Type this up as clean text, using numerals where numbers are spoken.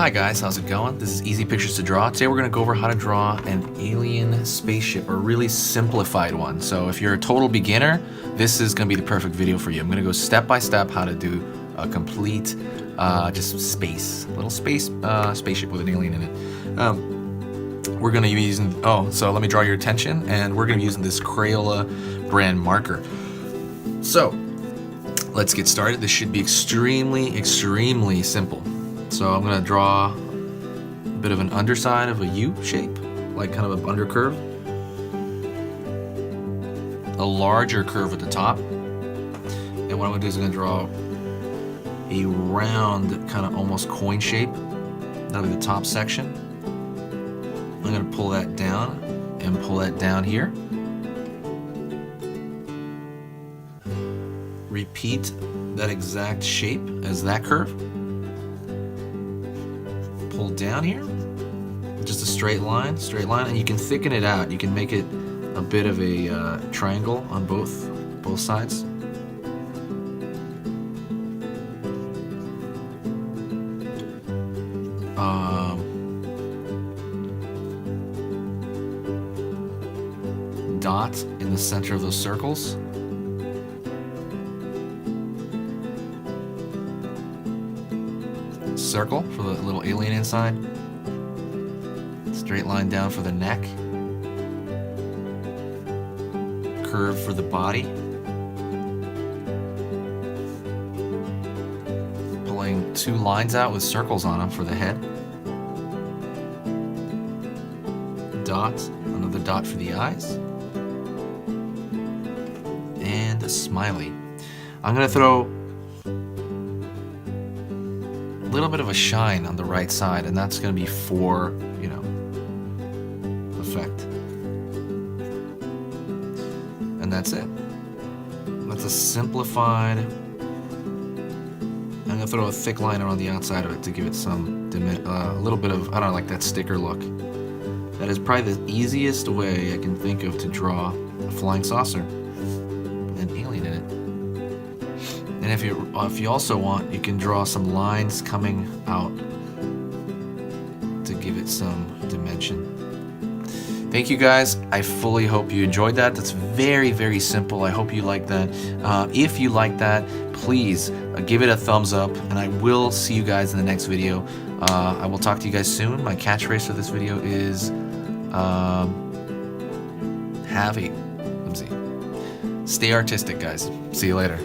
Hi guys, how's it going? This is Easy Pictures to Draw. Today we're going to go over how to draw an alien spaceship, a really simplified one. So if you're a total beginner, this is going to be the perfect video for you. I'm going to go step by step how to do a complete just space, little space spaceship with an alien in it. We're going to be using, so let me draw your attention, and we're going to be using this Crayola brand marker. So let's get started. This should be extremely simple. So I'm going to draw a bit of an underside of a U shape, like kind of an undercurve. A larger curve at the top. And what I'm going to do is I'm going to draw a round, kind of almost coin shape. That'll be the top section. I'm going to pull that down and pull that down here. Repeat that exact shape as that curve. Pull down here, just a straight line, and you can thicken it out. You can make it a bit of a triangle on both sides. Dot in the center of those circles. Circle for the little alien inside. Straight line down for the neck. Curve for the body. Pulling two lines out with circles on them for the head. Dot, another dot for the eyes. And a smiley. I'm going to throw a little bit of a shine on the right side, and that's going to be for, effect. And that's it. That's a simplified. I'm going to throw a thick line around the outside of it to give it some, a little bit of, I don't know, like that sticker look. That is probably the easiest way I can think of to draw a flying saucer with an alien in it. And if you also want, you can draw some lines coming out to give it some dimension. Thank you guys. I fully hope you enjoyed that. That's very simple. I hope you like that. If you like that, please give it a thumbs up, and I will see you guys in the next video. I will talk to you guys soon. My catchphrase for this video is stay artistic, guys. See you later.